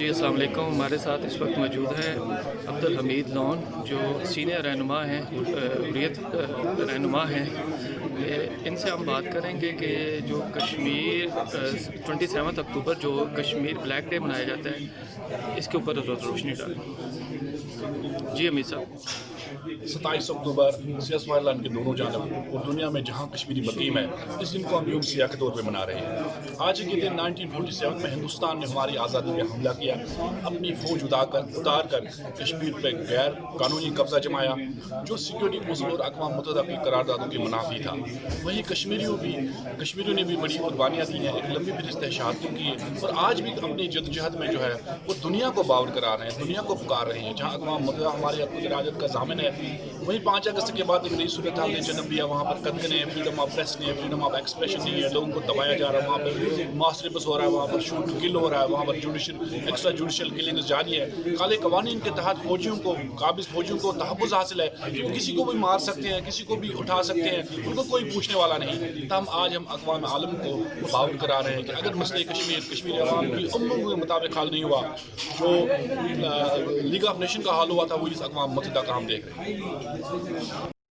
السلام علیکم. ہمارے ساتھ اس وقت موجود ہیں عبدالحمید لون جو سینئر رہنما ہیں، حریت رہنما ہیں. ان سے ہم بات کریں گے کہ جو کشمیر 27 اکتوبر جو کشمیر بلیک ڈے منایا جاتا ہے اس کے اوپر روشنی ڈالیں. جی امید صاحب. 27 اکتوبر سیاست لائن کے دونوں جانب اور دنیا میں جہاں کشمیری مقیم ہے اس دن کو ہم یوم سیاہ کے طور پہ منا رہے ہیں. آج کے دن 1947 میں ہندوستان نے ہماری آزادی پہ حملہ کیا، اپنی فوج اتار کر کشمیر پہ غیر قانونی قبضہ جمایا جو سیکورٹی کونسل اور اقوام متحدہ کی قراردادوں کے منافی تھا. وہیں کشمیریوں نے بھی بڑی قربانیاں دی ہیں، ایک لمبی فہرست شہادتوں کی ہے، اور آج بھی اپنی جدوجہد میں جو ہے وہ دنیا کو باور کرا رہے ہیں، دنیا کو پکار رہے ہیں. جہاں اقوام متحدہ ہماری قرارداد کا ضامن ہے، وہیں 5 اگست کے بعد ایک نئی صورتحال نے جنم لیا. وہاں پر قتل ہے، فریڈم آف پریس نہیں ہے، فریڈم آف ایکسپریشن نہیں ہے، لوگوں کو دبایا جا رہا ہے، وہاں پر ماس ریپس ہو رہا ہے، وہاں پر شوٹ ٹو کل ہو رہا ہے، وہاں پر ایکسٹرا جوڈیشل کلنگ جاری ہے. کالے قوانین کے تحت قابض فوجیوں کو تحفظ حاصل ہے کہ کسی کو بھی مار سکتے ہیں، کسی کو بھی اٹھا سکتے ہیں، ان کو کوئی پوچھنے والا نہیں. تاہم آج ہم اقوام عالم کو باور کرا رہے ہیں کہ اگر مسئلہ کشمیر عوام کی امنگ کے مطابق حل نہیں ہوا، جو لیگ آف نیشن کا حال ہوا تھا وہ اس اقوام متحدہ کا ہم دیکھ رہے ہیں.